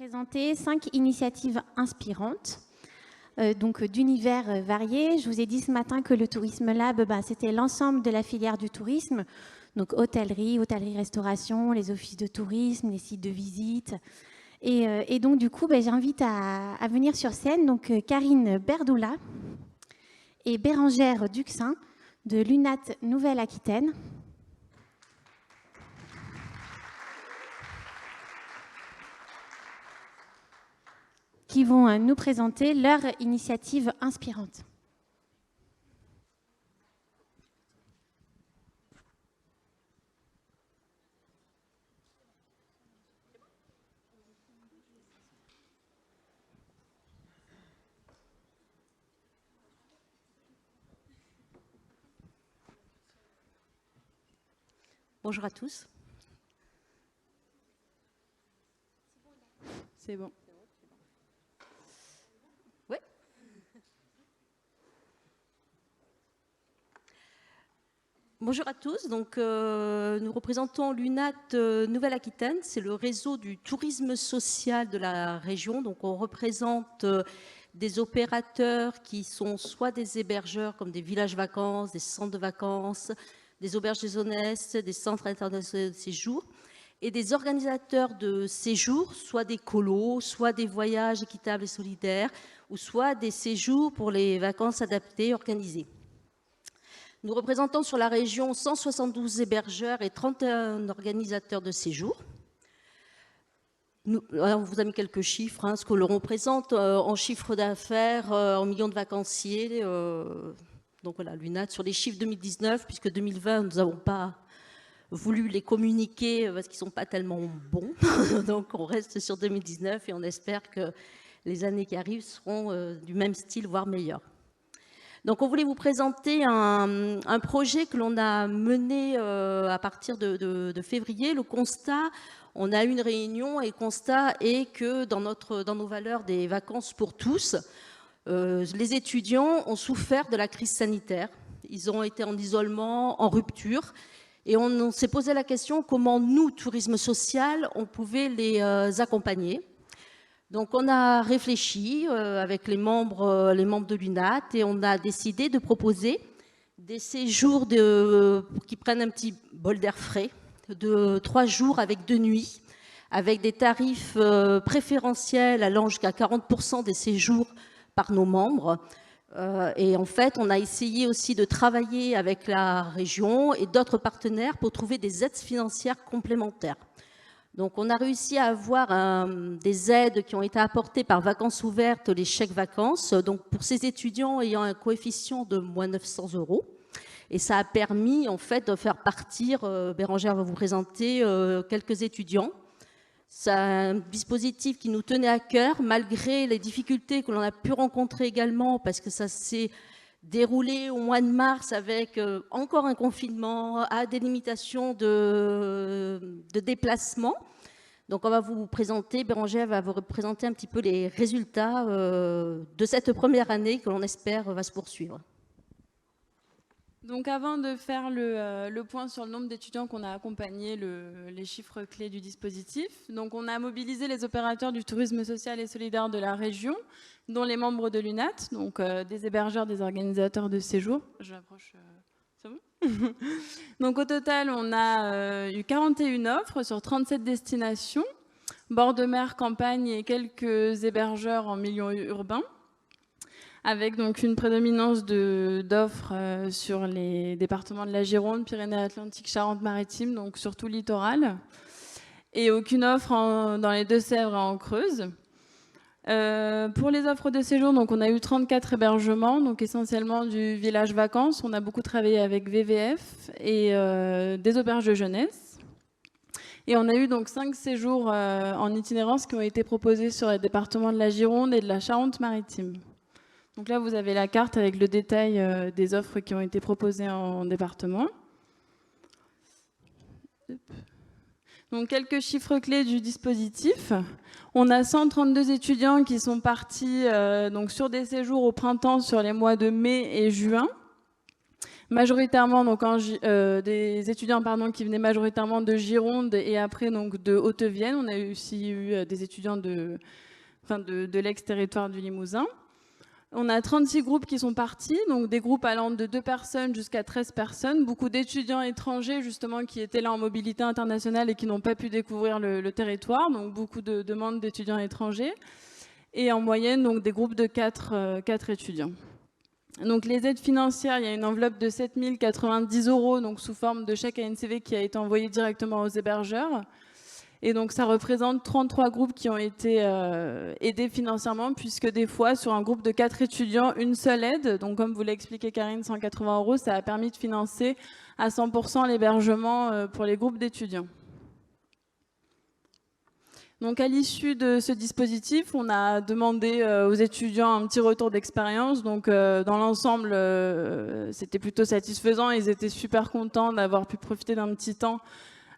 présenter 5 initiatives inspirantes, donc d'univers variés. Je vous ai dit ce matin que le Tourisme Lab, c'était l'ensemble de la filière du tourisme, donc hôtellerie, hôtellerie-restauration, les offices de tourisme, les sites de visite. Et donc, du coup, j'invite à venir sur scène donc, Karine Berdoula et Bérangère Duxin de l'UNAT Nouvelle-Aquitaine. Qui vont nous présenter leur initiative inspirante. Bonjour à tous. C'est bon. Oui. Bonjour à tous. Donc, nous représentons l'UNAT Nouvelle-Aquitaine. C'est le réseau du tourisme social de la région. Donc, on représente des opérateurs qui sont soit des hébergeurs comme des villages vacances, des centres de vacances, des auberges de jeunesse, des centres internationaux de séjour, et des organisateurs de séjours, soit des colos, soit des voyages équitables et solidaires, ou soit des séjours pour les vacances adaptées organisées. Nous représentons sur la région 172 hébergeurs et 31 organisateurs de séjours. On vous a mis quelques chiffres, ce que l'on représente en chiffre d'affaires, en millions de vacanciers. Donc voilà, l'UNAT sur les chiffres 2019, puisque 2020, nous n'avons pas voulu les communiquer parce qu'ils ne sont pas tellement bons. Donc on reste sur 2019 et on espère que les années qui arrivent seront du même style, voire meilleurs. Donc on voulait vous présenter un projet que l'on a mené à partir de février. Le constat, on a eu une réunion et le constat est que dans nos valeurs des vacances pour tous, les étudiants ont souffert de la crise sanitaire. Ils ont été en isolement, en rupture. Et on s'est posé la question comment nous, tourisme social, on pouvait les accompagner. Donc on a réfléchi avec les membres de l'UNAT et on a décidé de proposer des séjours qui prennent un petit bol d'air frais, de 3 jours avec 2 nuits, avec des tarifs préférentiels allant jusqu'à 40% des séjours par nos membres. Et en fait, on a essayé aussi de travailler avec la région et d'autres partenaires pour trouver des aides financières complémentaires. Donc, on a réussi à avoir des aides qui ont été apportées par Vacances Ouvertes, les chèques vacances, donc pour ces étudiants ayant un coefficient de moins 900 €. Et ça a permis, en fait, de faire partir, Bérangère va vous présenter, quelques étudiants. C'est un dispositif qui nous tenait à cœur, malgré les difficultés que l'on a pu rencontrer également, parce que ça s'est déroulé au mois de mars avec encore un confinement, à des limitations de déplacement. Donc on va vous présenter, Bérangère va vous présenter un petit peu les résultats de cette première année que l'on espère va se poursuivre. Donc avant de faire le point sur le nombre d'étudiants qu'on a accompagnés, les chiffres clés du dispositif, donc on a mobilisé les opérateurs du tourisme social et solidaire de la région, dont les membres de l'UNAT, donc des hébergeurs, des organisateurs de séjours. Je m'approche, c'est bon. Donc au total, on a eu 41 offres sur 37 destinations, bord de mer, campagne et quelques hébergeurs en milieu urbain, avec donc une prédominance d'offres sur les départements de la Gironde, Pyrénées-Atlantiques, Charente-Maritime, donc surtout littoral, et aucune offre dans les Deux-Sèvres et en Creuse. Pour les offres de séjour, donc on a eu 34 hébergements, donc essentiellement du village vacances. On a beaucoup travaillé avec VVF et des auberges de jeunesse. Et on a eu donc 5 séjours en itinérance qui ont été proposés sur les départements de la Gironde et de la Charente-Maritime. Donc là, vous avez la carte avec le détail des offres qui ont été proposées en département. Donc quelques chiffres clés du dispositif. On a 132 étudiants qui sont partis donc sur des séjours au printemps sur les mois de mai et juin, majoritairement donc des étudiants qui venaient majoritairement de Gironde et après donc de Haute-Vienne. On a aussi eu des étudiants de l'ex-territoire du Limousin. On a 36 groupes qui sont partis, donc des groupes allant de 2 personnes jusqu'à 13 personnes. Beaucoup d'étudiants étrangers justement qui étaient là en mobilité internationale et qui n'ont pas pu découvrir le territoire, donc beaucoup de demandes d'étudiants étrangers. Et en moyenne, donc des groupes de 4 étudiants. Donc les aides financières, il y a une enveloppe de 7 090 €, donc sous forme de chèque ANCV qui a été envoyé directement aux hébergeurs. Et donc ça représente 33 groupes qui ont été aidés financièrement, puisque des fois, sur un groupe de 4 étudiants, une seule aide, donc comme vous l'a expliqué Karine, 180 €, ça a permis de financer à 100% l'hébergement pour les groupes d'étudiants. Donc à l'issue de ce dispositif, on a demandé aux étudiants un petit retour d'expérience. Donc dans l'ensemble, c'était plutôt satisfaisant. Ils étaient super contents d'avoir pu profiter d'un petit temps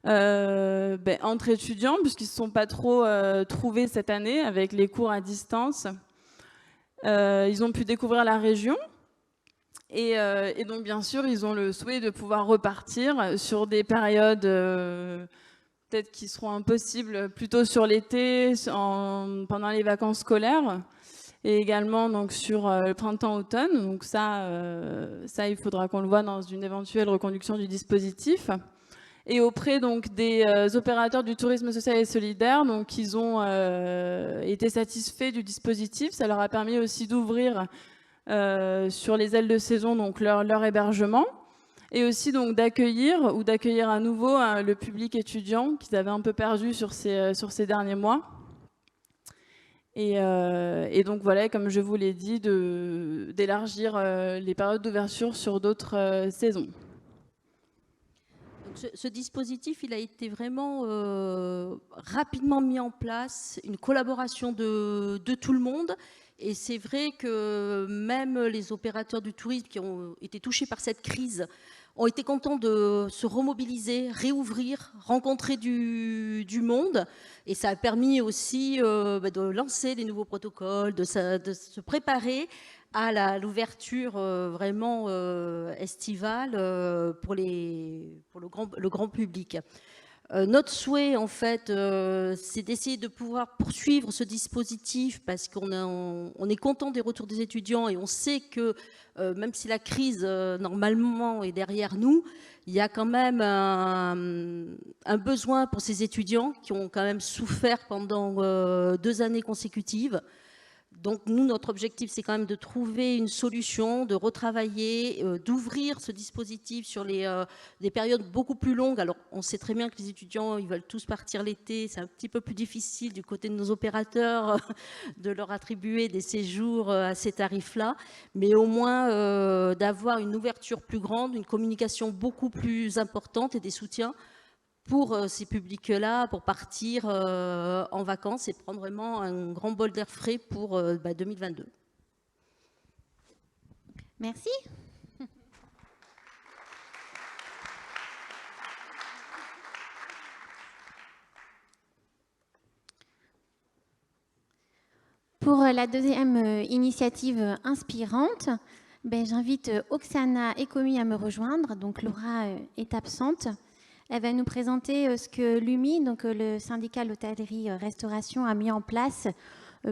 entre étudiants, puisqu'ils ne se sont pas trop trouvés cette année avec les cours à distance. Ils ont pu découvrir la région. Et donc bien sûr, ils ont le souhait de pouvoir repartir sur des périodes peut-être qui seront impossibles plutôt sur l'été, pendant les vacances scolaires, et également donc sur le printemps-automne. Donc ça, il faudra qu'on le voit dans une éventuelle reconduction du dispositif. Et auprès donc des opérateurs du tourisme social et solidaire, donc ils ont été satisfaits du dispositif. Ça leur a permis aussi d'ouvrir sur les ailes de saison donc leur hébergement. Et aussi donc d'accueillir à nouveau le public étudiant qu'ils avaient un peu perdu sur ces derniers mois. Et donc voilà, comme je vous l'ai dit, d'élargir les périodes d'ouverture sur d'autres saisons. Donc ce dispositif, il a été vraiment rapidement mis en place, une collaboration de tout le monde. Et c'est vrai que même les opérateurs du tourisme qui ont été touchés par cette crise ont été contents de se remobiliser, réouvrir, rencontrer du monde. Et ça a permis aussi de lancer les nouveaux protocoles, de se préparer à l'ouverture vraiment estivale pour le grand public. Notre souhait, en fait, c'est d'essayer de pouvoir poursuivre ce dispositif parce qu'on est content des retours des étudiants et on sait que même si la crise, normalement, est derrière nous, il y a quand même un besoin pour ces étudiants qui ont quand même souffert pendant 2 années consécutives. Donc nous, notre objectif, c'est quand même de trouver une solution, de retravailler, d'ouvrir ce dispositif sur des périodes beaucoup plus longues. Alors, on sait très bien que les étudiants, ils veulent tous partir l'été. C'est un petit peu plus difficile du côté de nos opérateurs de leur attribuer des séjours à ces tarifs-là. Mais au moins, d'avoir une ouverture plus grande, une communication beaucoup plus importante et des soutiens pour ces publics-là, pour partir en vacances et prendre vraiment un grand bol d'air frais pour 2022. Merci. Pour la deuxième initiative inspirante, j'invite Oksana Ekomi à me rejoindre. Donc Laura est absente. Elle va nous présenter ce que l'UMI, donc le syndicat l'hôtellerie-restauration, a mis en place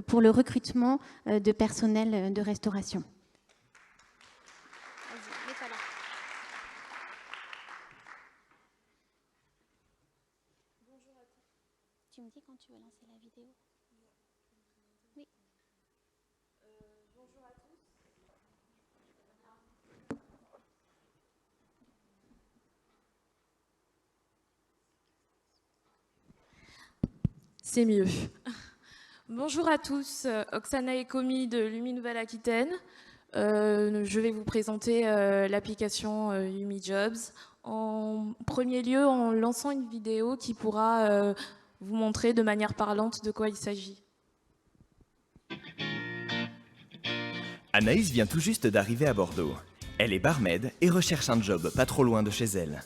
pour le recrutement de personnel de restauration. Vas-y, mets-toi là. Bonjour à tous. Tu me dis quand tu veux lancer la vidéo? Oui. Bonjour à tous. C'est mieux. Bonjour à tous, Oksana Ekomi de l'UMI Nouvelle-Aquitaine. Je vais vous présenter l'application UMI Jobs. En premier lieu, en lançant une vidéo qui pourra vous montrer de manière parlante de quoi il s'agit. Anaïs vient tout juste d'arriver à Bordeaux. Elle est barmaid et recherche un job pas trop loin de chez elle.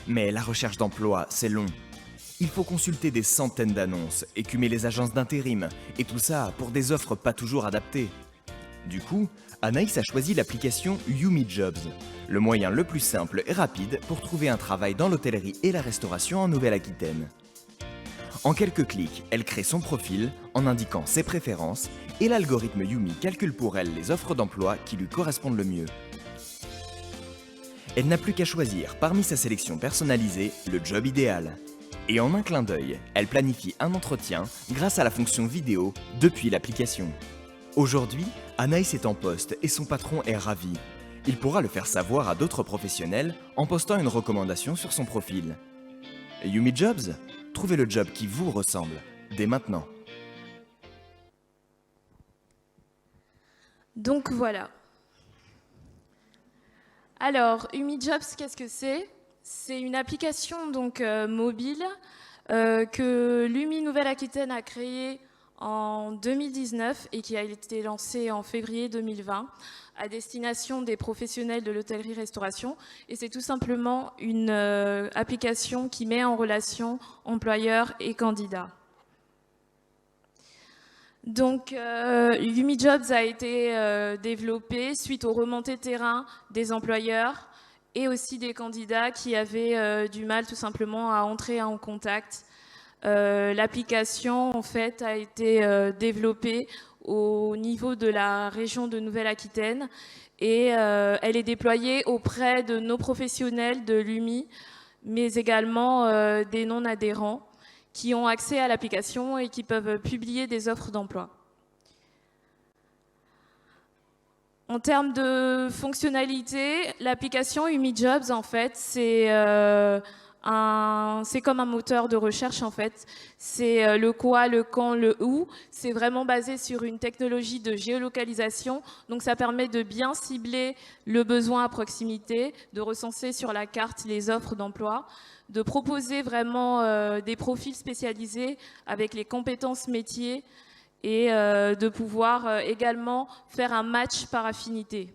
Mais la recherche d'emploi, c'est long. Il faut consulter des centaines d'annonces, écumer les agences d'intérim, et tout ça pour des offres pas toujours adaptées. Du coup, Anaïs a choisi l'application UmiJobs, le moyen le plus simple et rapide pour trouver un travail dans l'hôtellerie et la restauration en Nouvelle-Aquitaine. En quelques clics, elle crée son profil en indiquant ses préférences et l'algorithme Yumi calcule pour elle les offres d'emploi qui lui correspondent le mieux. Elle n'a plus qu'à choisir parmi sa sélection personnalisée le job idéal. Et en un clin d'œil, elle planifie un entretien grâce à la fonction vidéo depuis l'application. Aujourd'hui, Anaïs est en poste et son patron est ravi. Il pourra le faire savoir à d'autres professionnels en postant une recommandation sur son profil. UmiJobs, trouvez le job qui vous ressemble, dès maintenant. Donc voilà. Alors, UmiJobs, qu'est-ce que c'est? C'est une application donc, mobile que l'UMI Nouvelle-Aquitaine a créée en 2019 et qui a été lancée en février 2020 à destination des professionnels de l'hôtellerie-restauration. Et c'est tout simplement une application qui met en relation employeurs et candidats. Donc, UmiJobs a été développé suite aux remontées terrain des employeurs et aussi des candidats qui avaient du mal tout simplement à entrer en contact. L'application, en fait, a été développée au niveau de la région de Nouvelle-Aquitaine et elle est déployée auprès de nos professionnels de l'UMI, mais également des non-adhérents qui ont accès à l'application et qui peuvent publier des offres d'emploi. En termes de fonctionnalité, l'application UmiJobs, en fait, c'est comme un moteur de recherche, en fait. C'est le quoi, le quand, le où. C'est vraiment basé sur une technologie de géolocalisation. Donc, ça permet de bien cibler le besoin à proximité, de recenser sur la carte les offres d'emploi, de proposer vraiment des profils spécialisés avec les compétences métiers et de pouvoir également faire un match par affinité.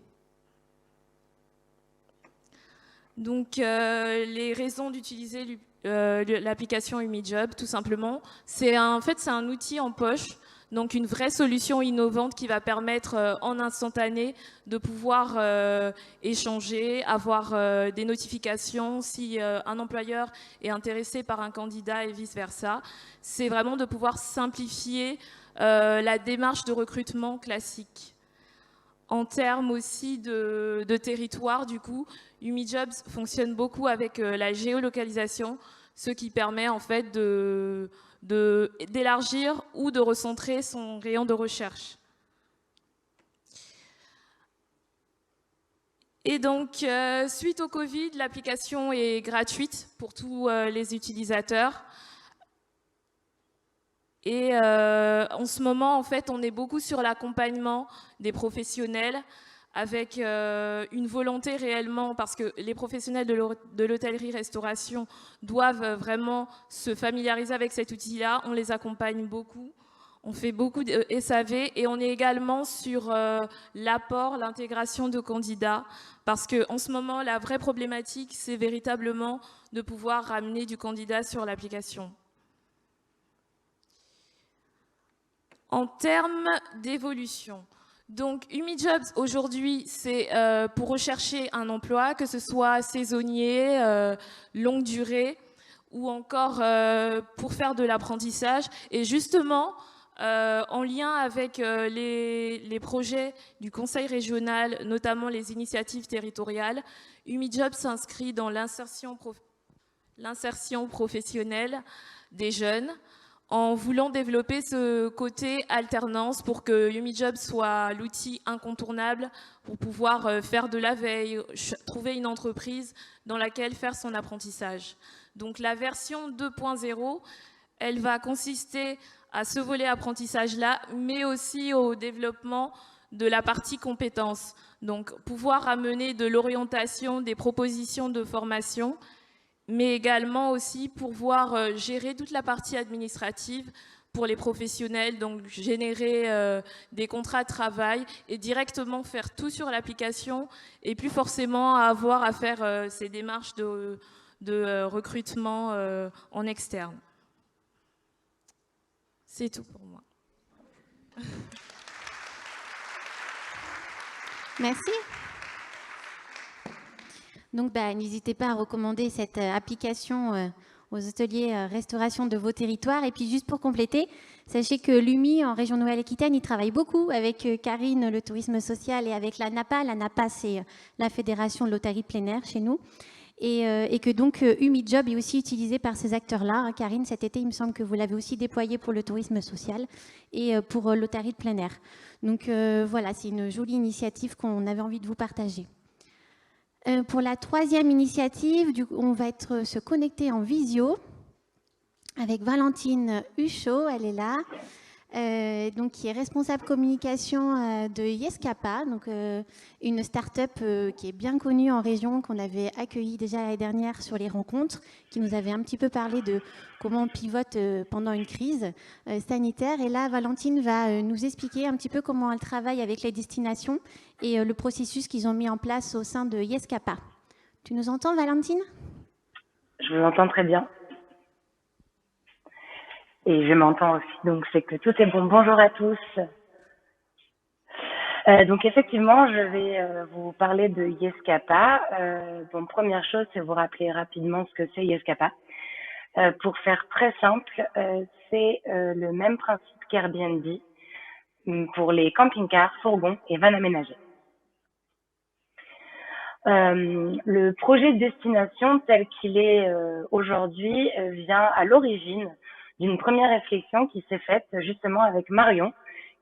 Donc, les raisons d'utiliser l'application UmiJobs, tout simplement, en fait, c'est un outil en poche, donc une vraie solution innovante qui va permettre en instantané de pouvoir échanger, avoir des notifications si un employeur est intéressé par un candidat et vice-versa. C'est vraiment de pouvoir simplifier la démarche de recrutement classique. En termes aussi de territoire, du coup, UmiJobs fonctionne beaucoup avec la géolocalisation, ce qui permet en fait d'élargir ou de recentrer son rayon de recherche. Et donc, suite au Covid, l'application est gratuite pour tous les utilisateurs. Et en ce moment, en fait, on est beaucoup sur l'accompagnement des professionnels avec une volonté réellement, parce que les professionnels de l'hôtellerie-restauration doivent vraiment se familiariser avec cet outil-là. On les accompagne beaucoup. On fait beaucoup de SAV et on est également sur l'apport, l'intégration de candidats, parce qu'en ce moment, la vraie problématique, c'est véritablement de pouvoir ramener du candidat sur l'application. En termes d'évolution, donc UmiJobs aujourd'hui, c'est pour rechercher un emploi, que ce soit saisonnier, longue durée, ou encore pour faire de l'apprentissage. Et justement, en lien avec les projets du Conseil régional, notamment les initiatives territoriales, UmiJobs s'inscrit dans l'insertion professionnelle des jeunes, en voulant développer ce côté alternance pour que UmiJobs soit l'outil incontournable pour pouvoir faire de la veille, trouver une entreprise dans laquelle faire son apprentissage. Donc la version 2.0, elle va consister à ce volet apprentissage-là, mais aussi au développement de la partie compétences. Donc pouvoir amener de l'orientation, des propositions de formation, mais également aussi pouvoir gérer toute la partie administrative pour les professionnels, donc générer des contrats de travail et directement faire tout sur l'application et plus forcément avoir à faire ces démarches de recrutement en externe. C'est tout pour moi. Merci. Donc, n'hésitez pas à recommander cette application aux ateliers restauration de vos territoires. Et puis, juste pour compléter, sachez que l'UMI, en région Nouvelle-Aquitaine, il travaille beaucoup avec Karine, le tourisme social, et avec la NAPA. La NAPA, c'est la Fédération de l'hôtellerie plein air chez nous. Et que donc UMI Job est aussi utilisé par ces acteurs-là. Karine, cet été, il me semble que vous l'avez aussi déployé pour le tourisme social et pour l'hôtellerie de plein air. Donc voilà, c'est une jolie initiative qu'on avait envie de vous partager. Pour la troisième initiative, on va se connecter en visio avec Valentine Huchot, elle est là. Donc, qui est responsable communication de Yescapa, donc une start-up qui est bien connue en région, qu'on avait accueillie déjà l'année dernière sur les rencontres, qui nous avait un petit peu parlé de comment on pivote pendant une crise sanitaire. Et là, Valentine va nous expliquer un petit peu comment elle travaille avec les destinations et le processus qu'ils ont mis en place au sein de Yescapa. Tu nous entends, Valentine ? Je vous entends très bien. Et je m'entends aussi, donc c'est que tout est bon. Bonjour à tous. Donc effectivement, je vais vous parler de Yescapa. Bon, première chose, c'est vous rappeler rapidement ce que c'est Yescapa. Pour faire très simple, c'est le même principe qu'Airbnb pour les camping-cars, fourgons et vannes aménagées. Le projet de destination tel qu'il est aujourd'hui vient à l'origine d'une première réflexion qui s'est faite justement avec Marion,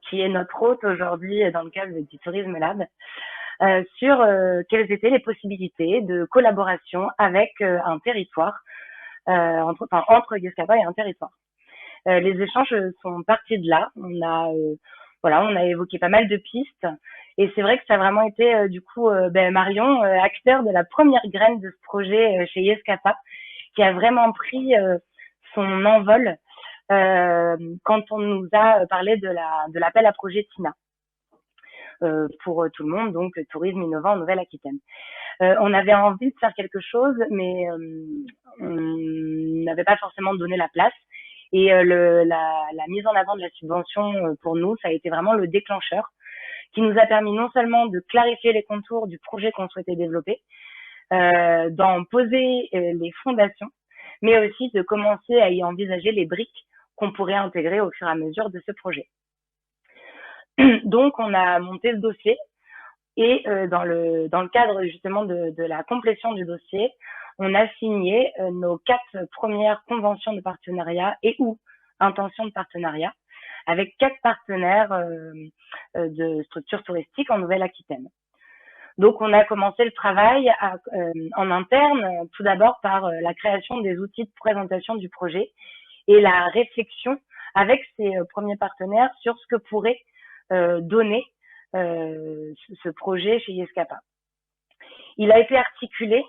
qui est notre hôte aujourd'hui dans le cadre du Tourisme Lab, sur quelles étaient les possibilités de collaboration avec un territoire, entre Yescapa et un territoire. Les échanges sont partis de là. On a évoqué pas mal de pistes, et c'est vrai que ça a vraiment été du coup Marion, acteur de la première graine de ce projet chez Yescapa, qui a vraiment pris son envol quand on nous a parlé de l'appel à projet TINA pour tout le monde, donc tourisme innovant en Nouvelle-Aquitaine. On avait envie de faire quelque chose, mais on n'avait pas forcément donné la place. Et la mise en avant de la subvention pour nous, ça a été vraiment le déclencheur qui nous a permis non seulement de clarifier les contours du projet qu'on souhaitait développer, d'en poser les fondations, mais aussi de commencer à y envisager les briques qu'on pourrait intégrer au fur et à mesure de ce projet. Donc, on a monté ce dossier et dans le cadre justement de la complétion du dossier, on a signé nos 4 premières conventions de partenariat et ou intentions de partenariat avec 4 partenaires de structures touristiques en Nouvelle-Aquitaine. Donc, on a commencé le travail en interne, tout d'abord par la création des outils de présentation du projet et la réflexion avec ces premiers partenaires sur ce que pourrait donner ce projet chez Yescapa. Il a été articulé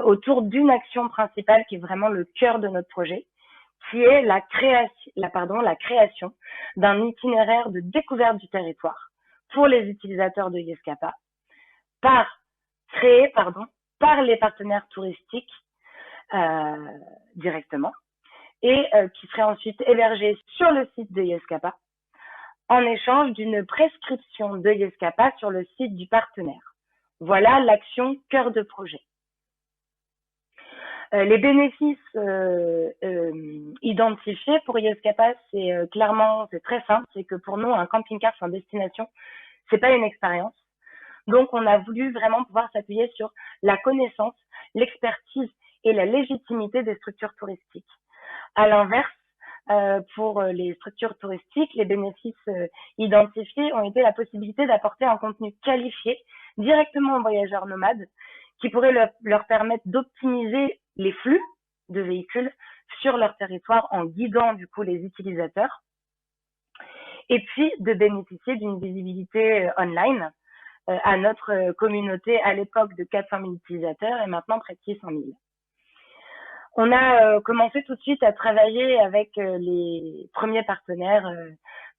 autour d'une action principale qui est vraiment le cœur de notre projet, qui est la création d'un itinéraire de découverte du territoire pour les utilisateurs de Yescapa, créé par les partenaires touristiques directement, et qui serait ensuite hébergé sur le site de Yescapa en échange d'une prescription de Yescapa sur le site du partenaire. Voilà l'action cœur de projet. Les bénéfices identifiés pour Yescapa, c'est très simple, c'est que pour nous, un camping-car sans destination, c'est pas une expérience. Donc, on a voulu vraiment pouvoir s'appuyer sur la connaissance, l'expertise et la légitimité des structures touristiques. À l'inverse, pour les structures touristiques, les bénéfices identifiés ont été la possibilité d'apporter un contenu qualifié directement aux voyageurs nomades qui pourrait leur permettre d'optimiser les flux de véhicules sur leur territoire en guidant du coup les utilisateurs et puis de bénéficier d'une visibilité online à notre communauté à l'époque de 400 000 utilisateurs et maintenant près de 600 000. On a commencé tout de suite à travailler avec les premiers partenaires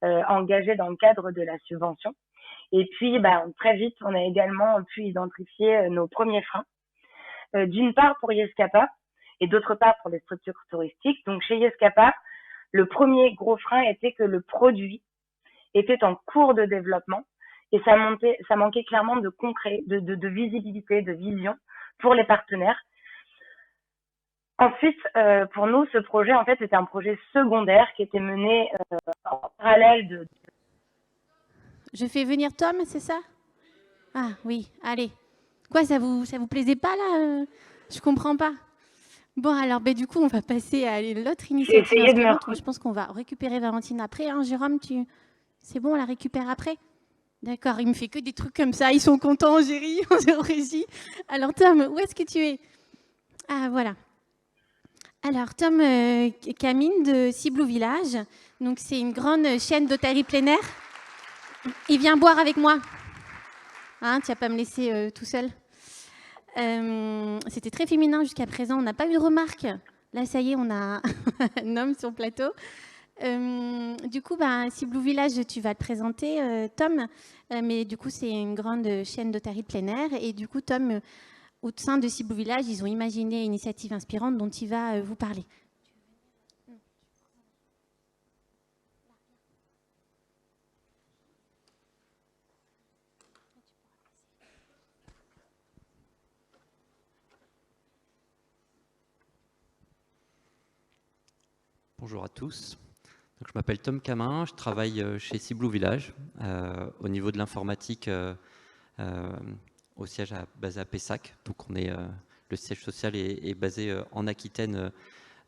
engagés dans le cadre de la subvention. Et puis, très vite, on a également pu identifier nos premiers freins. D'une part pour Yescapa et d'autre part pour les structures touristiques. Donc, chez Yescapa, le premier gros frein était que le produit était en cours de développement et ça manquait clairement de concret, de visibilité, de vision pour les partenaires. Ensuite, pour nous, ce projet, en fait, était un projet secondaire qui était mené en parallèle de... Je fais venir Tom, c'est ça? Ah oui, allez. Quoi, ça vous plaisait pas là? Je comprends pas. Bon, alors du coup, on va passer à l'autre initiative inspirante. Je pense qu'on va récupérer Valentine après. Hein, Jérôme, c'est bon, on la récupère après? D'accord, il me fait que des trucs comme ça. Ils sont contents, Géry, en régie. Alors Tom, où est-ce que tu es? Ah, voilà. Alors, Tom Camine de Ciblou Village. Donc, c'est une grande chaîne d'hôtellerie plein air. Il vient boire avec moi. Hein, tu vas pas me laisser tout seul. C'était très féminin jusqu'à présent. On n'a pas eu de remarques. Là, ça y est, on a un homme sur le plateau. Du coup, Ciblou Village, tu vas le présenter, Tom. Mais du coup, c'est une grande chaîne d'hôtellerie de plein air. Et du coup, Tom, au sein de Ciblou Village, ils ont imaginé une initiative inspirante dont il va vous parler. Bonjour à tous. Donc, je m'appelle Tom Camin, je travaille chez Ciblou Village au niveau de l'informatique au siège basé à Pessac. Donc on est, le siège social est basé en Aquitaine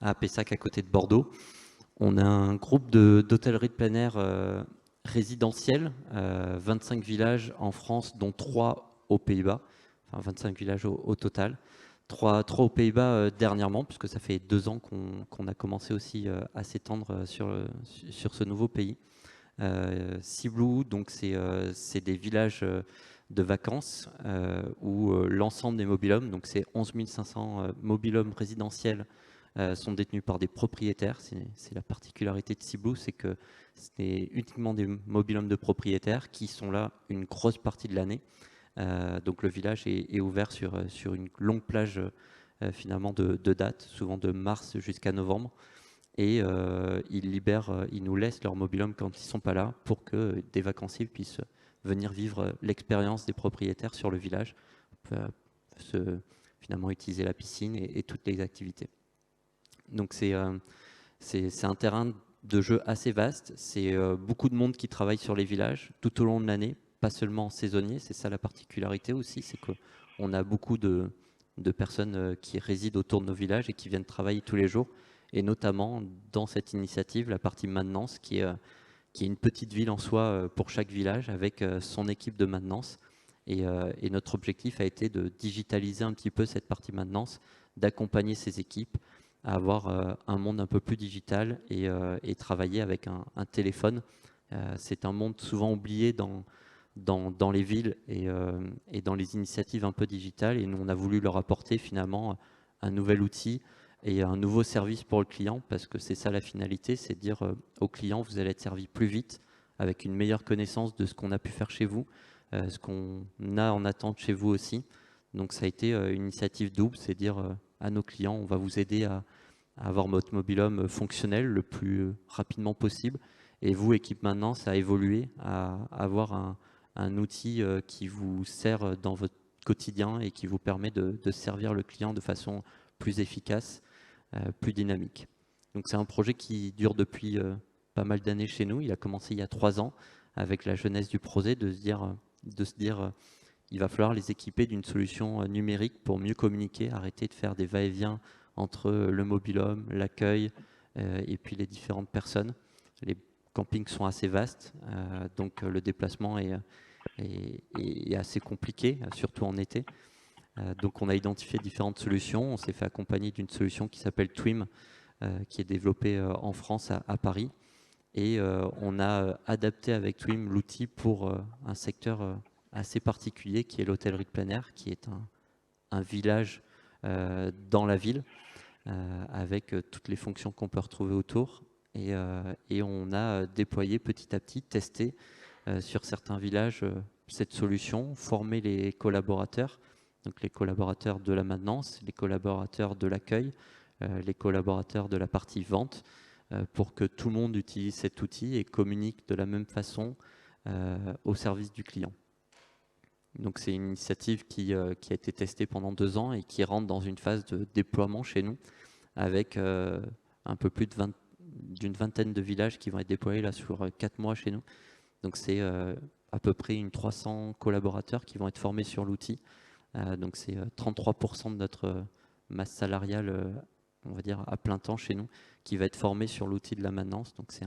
à Pessac à côté de Bordeaux. On a un groupe d'hôtellerie de plein air résidentiel, 25 villages en France dont 3 aux Pays-Bas, enfin 25 villages au total. 3 aux Pays-Bas dernièrement, puisque ça fait 2 ans qu'on a commencé aussi à s'étendre sur ce nouveau pays. Ciblou, donc c'est des villages de vacances où l'ensemble des mobil-homes, donc c'est 11 500 mobil-homes résidentiels, sont détenus par des propriétaires. C'est la particularité de Ciblou, c'est que c'est uniquement des mobil-homes de propriétaires qui sont là une grosse partie de l'année. Donc le village est ouvert sur une longue plage finalement de date, souvent de mars jusqu'à novembre. Et ils nous laissent leur mobil-home quand ils ne sont pas là pour que des vacanciers puissent venir vivre l'expérience des propriétaires sur le village, finalement utiliser la piscine et toutes les activités. Donc c'est un terrain de jeu assez vaste, c'est beaucoup de monde qui travaille sur les villages tout au long de l'année, pas seulement saisonniers, c'est ça la particularité aussi, c'est qu'on a beaucoup de personnes qui résident autour de nos villages et qui viennent travailler tous les jours, et notamment dans cette initiative, la partie maintenance, qui est une petite ville en soi pour chaque village, avec son équipe de maintenance. Et notre objectif a été de digitaliser un petit peu cette partie maintenance, d'accompagner ces équipes à avoir un monde un peu plus digital et travailler avec un téléphone. C'est un monde souvent oublié dans les villes et dans les initiatives un peu digitales. Et nous, on a voulu leur apporter finalement un nouvel outil et un nouveau service pour le client, parce que c'est ça la finalité, c'est de dire au client, vous allez être servi plus vite, avec une meilleure connaissance de ce qu'on a pu faire chez vous, ce qu'on a en attente chez vous aussi. Donc ça a été une initiative double, c'est dire à nos clients, on va vous aider à avoir votre mobil-home fonctionnel le plus rapidement possible, et vous, équipe maintenance, à évoluer, à avoir un outil qui vous sert dans votre quotidien et qui vous permet de servir le client de façon plus efficace, plus dynamique. Donc c'est un projet qui dure depuis pas mal d'années chez nous. Il a commencé il y a 3 ans avec la jeunesse du projet, de se dire il va falloir les équiper d'une solution numérique pour mieux communiquer, arrêter de faire des va-et-vient entre le mobil-home, l'accueil et puis les différentes personnes. Les campings sont assez vastes, donc le déplacement est assez compliqué, surtout en été. Donc on a identifié différentes solutions. On s'est fait accompagner d'une solution qui s'appelle Twim, qui est développée en France à Paris. Et on a adapté avec Twim l'outil pour un secteur assez particulier qui est l'hôtellerie de plein air, qui est un village dans la ville avec toutes les fonctions qu'on peut retrouver autour. Et on a déployé petit à petit, testé sur certains villages cette solution, formé les collaborateurs, donc les collaborateurs de la maintenance, les collaborateurs de l'accueil, les collaborateurs de la partie vente, pour que tout le monde utilise cet outil et communique de la même façon au service du client. Donc c'est une initiative qui a été testée pendant 2 ans et qui rentre dans une phase de déploiement chez nous avec un peu plus d'une vingtaine de villages qui vont être déployés là sur 4 mois chez nous. Donc c'est à peu près une 300 collaborateurs qui vont être formés sur l'outil. Donc c'est 33% de notre masse salariale, on va dire à plein temps chez nous, qui va être formée sur l'outil de la maintenance. Donc c'est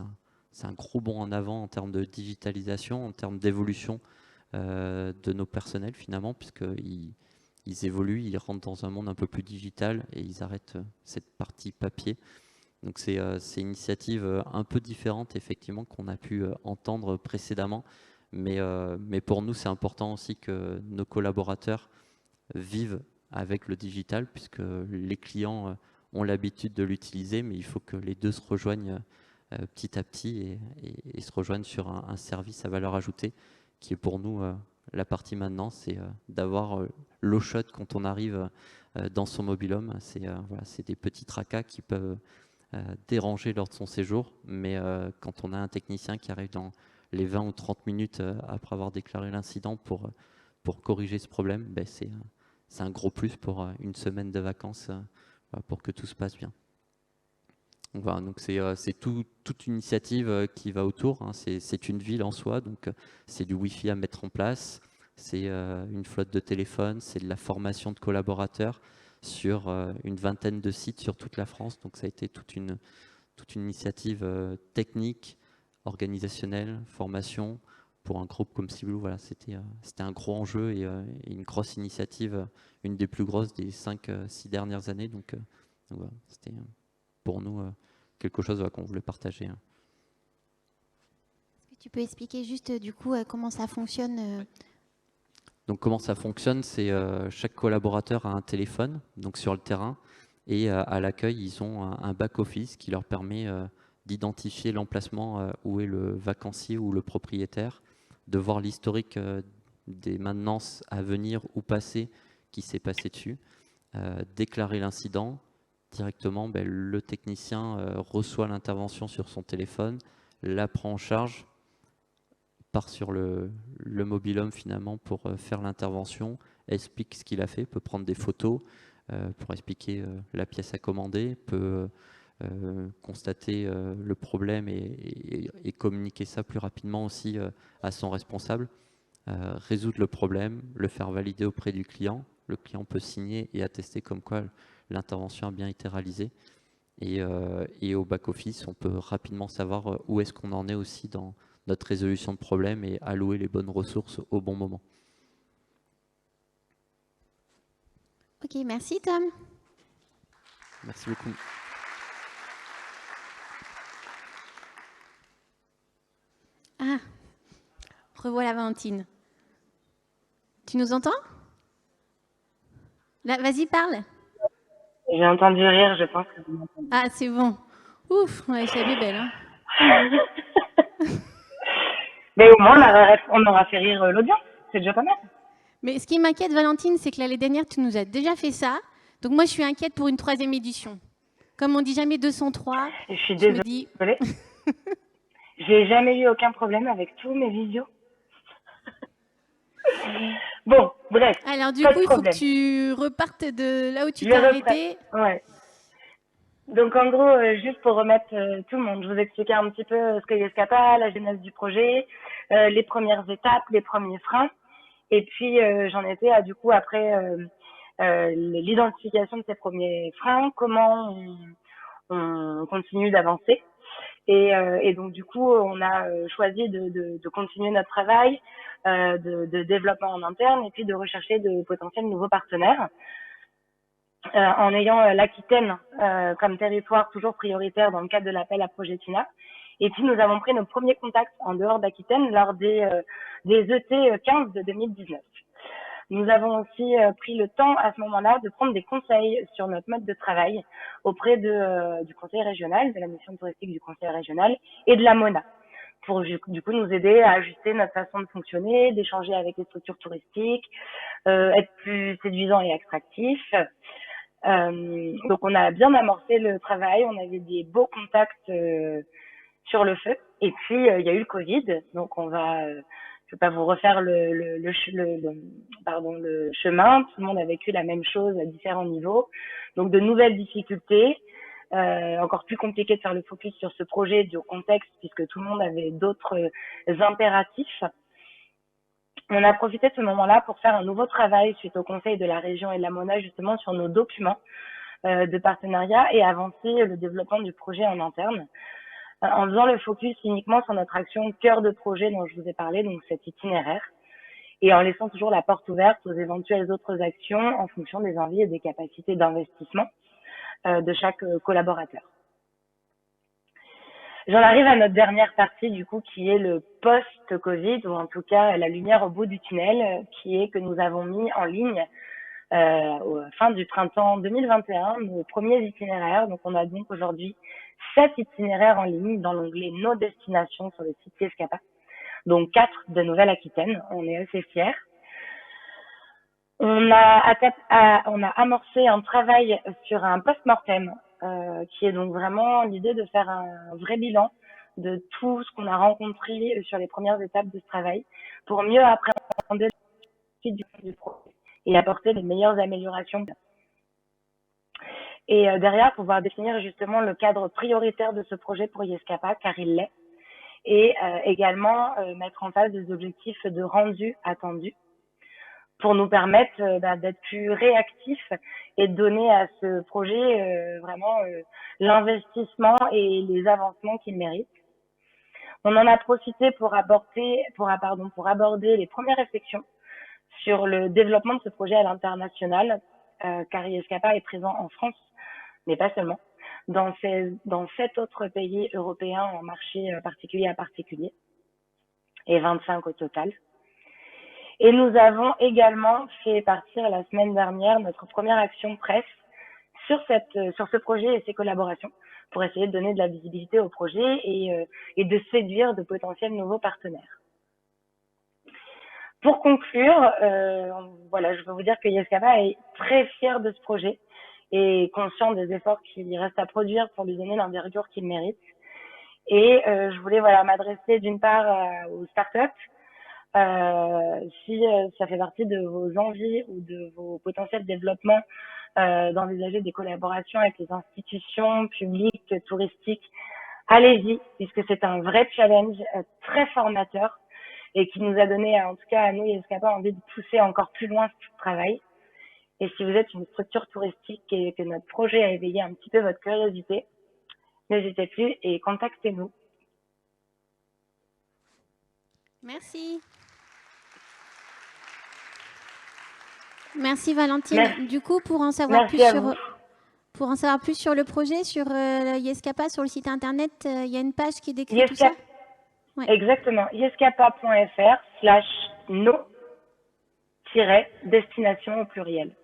un gros bond en avant en termes de digitalisation, en termes d'évolution de nos personnels finalement, puisqu'ils évoluent, ils rentrent dans un monde un peu plus digital et ils arrêtent cette partie papier. Donc c'est une initiative un peu différente effectivement qu'on a pu entendre précédemment, mais pour nous c'est important aussi que nos collaborateurs vivent avec le digital, puisque les clients ont l'habitude de l'utiliser, mais il faut que les deux se rejoignent petit à petit et se rejoignent sur un service à valeur ajoutée qui est pour nous la partie maintenant, c'est d'avoir l'eau chaude quand on arrive dans son mobil-home. C'est des petits tracas qui peuvent déranger lors de son séjour, mais quand on a un technicien qui arrive dans les 20 ou 30 minutes après avoir déclaré l'incident pour corriger ce problème, ben c'est un gros plus pour une semaine de vacances pour que tout se passe bien. Donc voilà, donc c'est toute une initiative qui va autour, hein. C'est une ville en soi, donc c'est du Wi-Fi à mettre en place, c'est une flotte de téléphones, c'est de la formation de collaborateurs sur une vingtaine de sites sur toute la France. Donc ça a été toute une initiative technique, organisationnelle, formation pour un groupe comme Ciblou. Voilà, c'était un gros enjeu et une grosse initiative, une des plus grosses des 5-6 dernières années. Donc voilà, c'était pour nous quelque chose qu'on voulait partager. Est-ce que tu peux expliquer juste du coup comment ça fonctionne Donc comment ça fonctionne, c'est chaque collaborateur a un téléphone donc sur le terrain, et à l'accueil ils ont un back-office qui leur permet d'identifier l'emplacement où est le vacancier ou le propriétaire, de voir l'historique des maintenances à venir ou passées qui s'est passé dessus, déclarer l'incident. Directement, le technicien reçoit l'intervention sur son téléphone, la prend en charge, part sur le mobil-home finalement pour faire l'intervention, explique ce qu'il a fait, peut prendre des photos pour expliquer la pièce à commander, peut constater le problème et communiquer ça plus rapidement aussi à son responsable, résoudre le problème, le faire valider auprès du client. Le client peut signer et attester comme quoi l'intervention a bien été réalisée. Et au back-office, on peut rapidement savoir où est-ce qu'on en est aussi dans notre résolution de problème et allouer les bonnes ressources au bon moment. Ok, merci Tom. Merci beaucoup. Ah, revoilà Valentine. Tu nous entends? Là, vas-y, parle. J'ai entendu rire, je pense que vous m'entendez. Ah, c'est bon. Ouf, ouais, je l'avais belle. Hein. Mais au moins, on aura fait rire l'audience. C'est déjà pas mal. Mais ce qui m'inquiète, Valentine, c'est que l'année dernière, tu nous as déjà fait ça. Donc moi, je suis inquiète pour une 3e édition. Comme on dit jamais 203, Et je suis je me dis... désolée. J'ai jamais eu aucun problème avec tous mes visios. Bon, bref. Alors du coup, il faut que tu repartes de là où tu t'es arrêté. Ouais. Donc en gros, juste pour remettre tout le monde, je vous expliquais un petit peu ce qu'est Escapa, la genèse du projet, les premières étapes, les premiers freins. Et puis j'en étais à du coup après l'identification de ces premiers freins, comment on continue d'avancer. Et donc du coup, on a choisi de continuer notre travail de développement en interne et puis de rechercher de potentiels nouveaux partenaires. En ayant l'Aquitaine comme territoire toujours prioritaire dans le cadre de l'appel à Projetina. Et puis nous avons pris nos premiers contacts en dehors d'Aquitaine lors des ET 15 de 2019. Nous avons aussi pris le temps à ce moment-là de prendre des conseils sur notre mode de travail auprès du conseil régional, de la mission touristique du conseil régional et de la MONA, pour du coup nous aider à ajuster notre façon de fonctionner, d'échanger avec les structures touristiques, être plus séduisant et attractif. Donc on a bien amorcé le travail, on avait des beaux contacts sur le feu. Et puis, il y a eu le Covid, donc on va, je vais pas vous refaire le chemin. Tout le monde a vécu la même chose à différents niveaux. Donc, de nouvelles difficultés, encore plus compliqué de faire le focus sur ce projet du contexte puisque tout le monde avait d'autres impératifs. On a profité de ce moment-là pour faire un nouveau travail suite au conseil de la région et de la MONA justement sur nos documents de partenariat et avancer le développement du projet en interne en faisant le focus uniquement sur notre action cœur de projet dont je vous ai parlé, donc cet itinéraire, et en laissant toujours la porte ouverte aux éventuelles autres actions en fonction des envies et des capacités d'investissement de chaque collaborateur. J'en arrive à notre dernière partie du coup qui est le post-Covid, ou en tout cas la lumière au bout du tunnel, qui est que nous avons mis en ligne fin du printemps 2021 nos premiers itinéraires. Donc on a donc aujourd'hui 7 itinéraires en ligne dans l'onglet Nos destinations sur le site Yescapa, donc 4 de Nouvelle-Aquitaine. On est assez fiers. On a amorcé un travail sur un post-mortem qui est donc vraiment l'idée de faire un vrai bilan de tout ce qu'on a rencontré sur les premières étapes de ce travail pour mieux appréhender la suite du projet et apporter les meilleures améliorations. Et derrière, pouvoir définir justement le cadre prioritaire de ce projet pour Yescapa, car il l'est, et également mettre en place des objectifs de rendu attendus pour nous permettre d'être plus réactifs et de donner à ce projet vraiment l'investissement et les avancements qu'il mérite. On en a profité pour aborder les premières réflexions sur le développement de ce projet à l'international, car Yescapa est présent en France, mais pas seulement, dans 7 autres pays européens en marché particulier à particulier, et 25 au total. Et nous avons également fait partir la semaine dernière notre première action presse sur ce projet et ses collaborations pour essayer de donner de la visibilité au projet et de séduire de potentiels nouveaux partenaires. Pour conclure, voilà, je veux vous dire que Yescapa est très fier de ce projet et conscient des efforts qu'il reste à produire pour lui donner l'envergure qu'il mérite. Et je voulais m'adresser d'une part aux startups. Si ça fait partie de vos envies ou de vos potentiels développements d'envisager des collaborations avec les institutions publiques, touristiques, allez-y, puisque c'est un vrai challenge très formateur et qui nous a donné, en tout cas à nous, Yescapa, envie de pousser encore plus loin ce travail. Et si vous êtes une structure touristique et que notre projet a éveillé un petit peu votre curiosité, n'hésitez plus et contactez-nous. Merci. Merci Valentine. Merci. Du coup, pour en savoir plus sur le projet, sur Yescapa, sur le site internet, il y a une page qui décrit tout ça. Ouais. Exactement. yescapa.fr/no-destination au pluriel.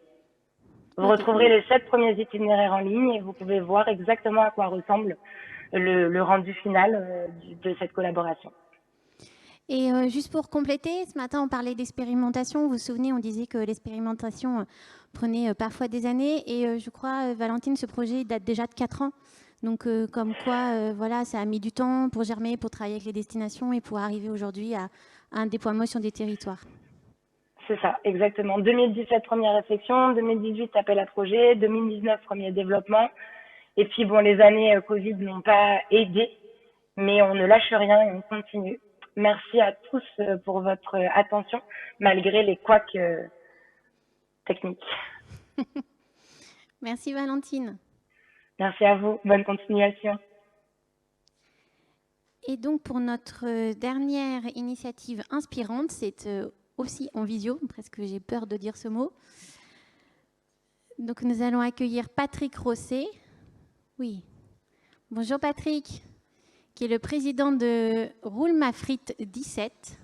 Vous retrouverez les 7 premiers itinéraires en ligne et vous pouvez voir exactement à quoi ressemble le rendu final de cette collaboration. Et juste pour compléter, ce matin, on parlait d'expérimentation. Vous vous souvenez, on disait que l'expérimentation prenait parfois des années. Et je crois, Valentine, ce projet date déjà de 4 ans. Donc, comme quoi, voilà, ça a mis du temps pour germer, pour travailler avec les destinations et pour arriver aujourd'hui à un déploiement sur des territoires. C'est ça, exactement. 2017, première réflexion. 2018, appel à projet. 2019, premier développement. Et puis, bon, les années Covid n'ont pas aidé, mais on ne lâche rien et on continue. Merci à tous pour votre attention, malgré les couacs techniques. Merci Valentine. Merci à vous. Bonne continuation. Et donc, pour notre dernière initiative inspirante, c'est aussi en visio, presque j'ai peur de dire ce mot. Donc, nous allons accueillir Patrick Rosset. Oui. Bonjour Patrick, qui est le président de Roule ma frite 17.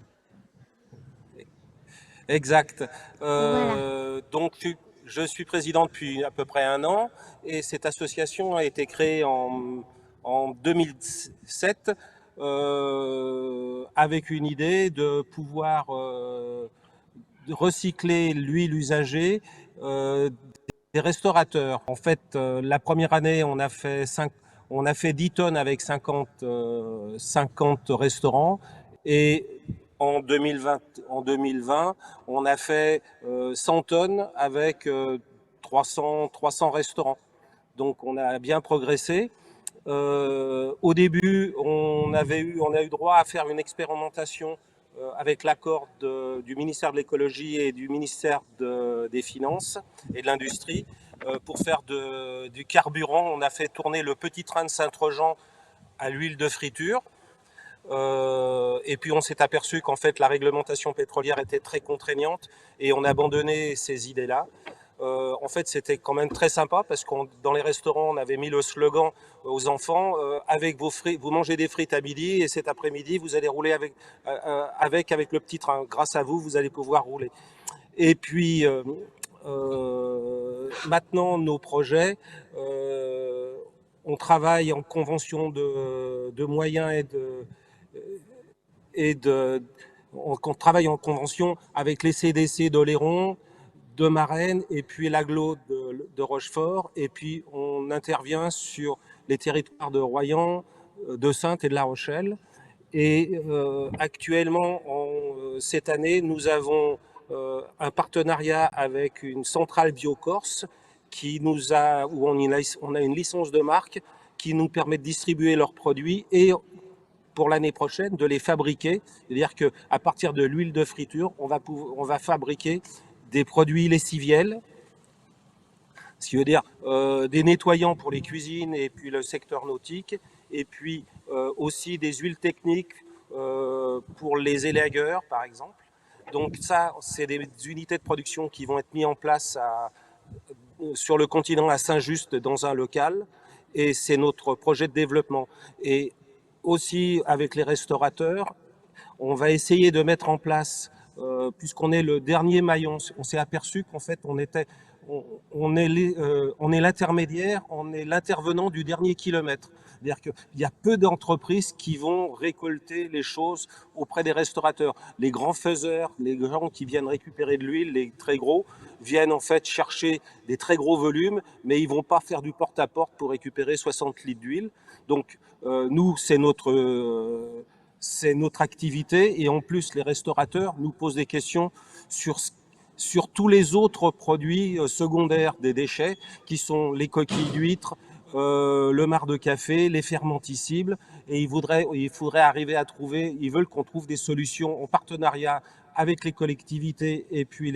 Exact. Voilà. Donc, je suis président depuis à peu près 1 an et cette association a été créée en 2007 avec une idée de pouvoir recycler l'huile usagée des restaurateurs. En fait, la première année, on a fait On a fait 10 tonnes avec 50 restaurants et en 2020, on a fait 100 tonnes avec 300 restaurants. Donc on a bien progressé. Au début, on a eu droit à faire une expérimentation avec l'accord du ministère de l'écologie et du ministère des Finances et de l'Industrie pour faire du carburant. On a fait tourner le petit train de Saint-Trojan à l'huile de friture. Et puis on s'est aperçu qu'en fait la réglementation pétrolière était très contraignante et on a abandonné ces idées-là. En fait, c'était quand même très sympa parce que dans les restaurants, on avait mis le slogan aux enfants avec vos frites, vous mangez des frites à midi et cet après-midi, vous allez rouler avec le petit train. Grâce à vous, vous allez pouvoir rouler. Et puis maintenant, nos projets, on travaille en convention de moyens on travaille en convention avec les CDC d'Oléron, de Marennes et puis l'agglo de Rochefort. Et puis on intervient sur les territoires de Royan, de Saintes et de La Rochelle. Et actuellement, cette année, nous avons un partenariat avec une centrale BioCorse où on a une licence de marque qui nous permet de distribuer leurs produits et pour l'année prochaine de les fabriquer. C'est-à-dire qu'à partir de l'huile de friture, on va fabriquer des produits lessiviels, ce qui veut dire des nettoyants pour les cuisines et puis le secteur nautique, et puis aussi des huiles techniques pour les élagueurs, par exemple. Donc ça, c'est des unités de production qui vont être mises en place sur le continent à Saint-Just dans un local, et c'est notre projet de développement. Et aussi avec les restaurateurs, on va essayer de mettre en place, puisqu'on est le dernier maillon, on s'est aperçu qu'en fait on est l'intermédiaire, on est l'intervenant du dernier kilomètre. C'est-à-dire qu'il y a peu d'entreprises qui vont récolter les choses auprès des restaurateurs. Les grands faiseurs, les gens qui viennent récupérer de l'huile, les très gros, viennent en fait chercher des très gros volumes, mais ils vont pas faire du porte-à-porte pour récupérer 60 litres d'huile. Donc nous, c'est notre activité, et en plus les restaurateurs nous posent des questions sur tous les autres produits secondaires des déchets qui sont les coquilles d'huîtres, le marc de café, les fermenticibles, et il faudrait arriver à trouver, ils veulent qu'on trouve des solutions en partenariat avec les collectivités et puis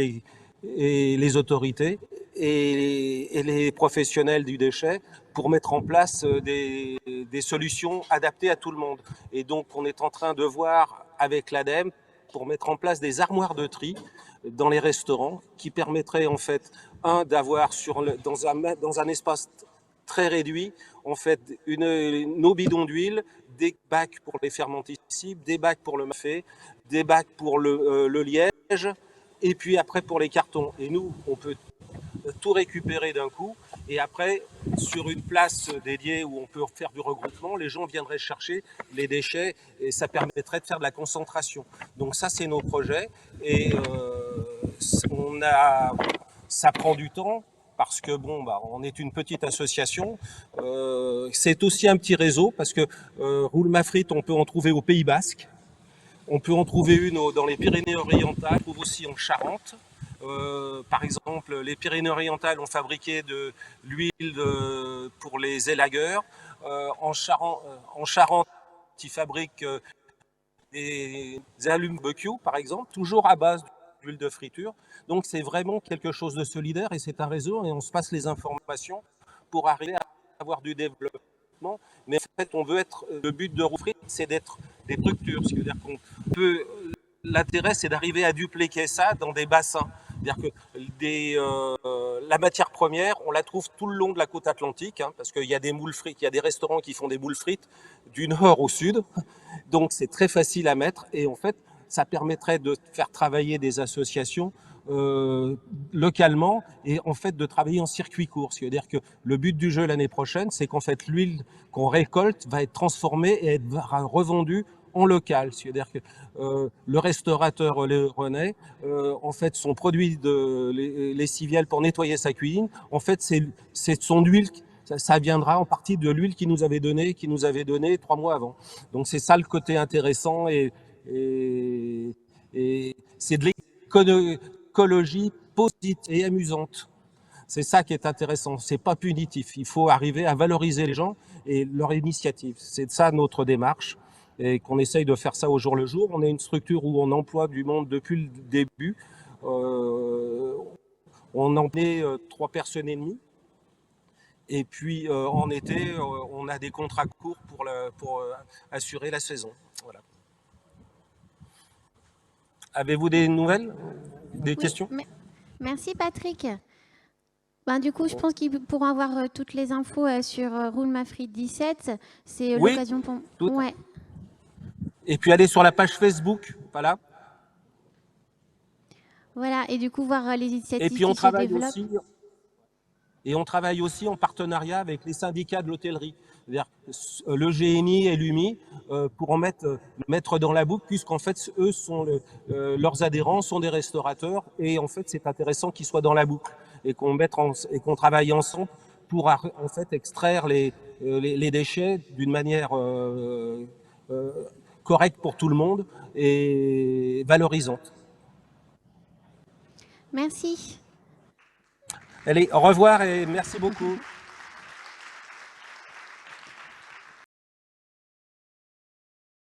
les autorités et les professionnels du déchet pour mettre en place des solutions adaptées à tout le monde. Et donc on est en train de voir avec l'ADEME pour mettre en place des armoires de tri dans les restaurants qui permettraient en fait d'avoir dans un espace très réduit en fait nos bidons d'huile, des bacs pour les fermenticibles, des bacs pour le café, des bacs pour le liège, et puis après pour les cartons. Et nous, on peut tout récupérer d'un coup, et après sur une place dédiée où on peut faire du regroupement, les gens viendraient chercher les déchets et ça permettrait de faire de la concentration. Donc ça, c'est nos projets, et ça prend du temps parce que on est une petite association. C'est aussi un petit réseau parce que Roule ma frite, on peut en trouver au Pays Basque. On peut en trouver une dans les Pyrénées-Orientales, on trouve aussi en Charente. Par exemple, les Pyrénées-Orientales ont fabriqué de l'huile pour les élagueurs. En Charente, ils fabriquent des allumes barbecue, par exemple, toujours à base d'huile de friture. Donc c'est vraiment quelque chose de solidaire et c'est un réseau et on se passe les informations pour arriver à avoir du développement. Mais en fait, on veut être, le but de Roule, c'est d'être des structures. C'est-à-dire qu'on peut, l'intérêt, c'est d'arriver à dupliquer ça dans des bassins. C'est-à-dire que la matière première, on la trouve tout le long de la côte atlantique, parce qu'il y a des moules frites, il y a des restaurants qui font des moules frites du nord au sud. Donc c'est très facile à mettre et en fait, ça permettrait de faire travailler des associations localement et en fait de travailler en circuit court. C'est-à-dire que le but du jeu l'année prochaine, c'est qu'en fait l'huile qu'on récolte va être transformée et être revendue en local. C'est-à-dire que le restaurateur René, en fait, son produit de lessiviel pour nettoyer sa cuisine, en fait, c'est son huile, ça viendra en partie de l'huile qu'ils nous avaient donnée 3 mois avant. Donc c'est ça le côté intéressant et c'est de l'écologie positive et amusante. C'est ça qui est intéressant, c'est pas punitif. Il faut arriver à valoriser les gens et leur initiative. C'est ça notre démarche et qu'on essaye de faire ça au jour le jour. On est une structure où on emploie du monde depuis le début. On emploie 3 personnes et demie. Et puis en été, on a des contrats courts pour assurer la saison. Voilà. Avez-vous des nouvelles, des questions? Merci Patrick. Ben, du coup, je pense qu'ils pourront avoir toutes les infos sur Roule ma frite 17. C'est Oui, l'occasion pour... tout. Ouais. Et puis allez sur la page Facebook, voilà. Voilà, et du coup, voir les initiatives Et puis on qui se travaille développent. aussi. Et on travaille aussi en partenariat avec les syndicats de l'hôtellerie, c'est-à-dire le GNI et l'UMI, pour en mettre dans la boucle, puisqu'en fait, eux sont leurs adhérents sont des restaurateurs, et en fait, c'est intéressant qu'ils soient dans la boucle et qu'on travaille ensemble pour en fait extraire les déchets d'une manière correcte pour tout le monde et valorisante. Merci. Allez, au revoir et merci beaucoup.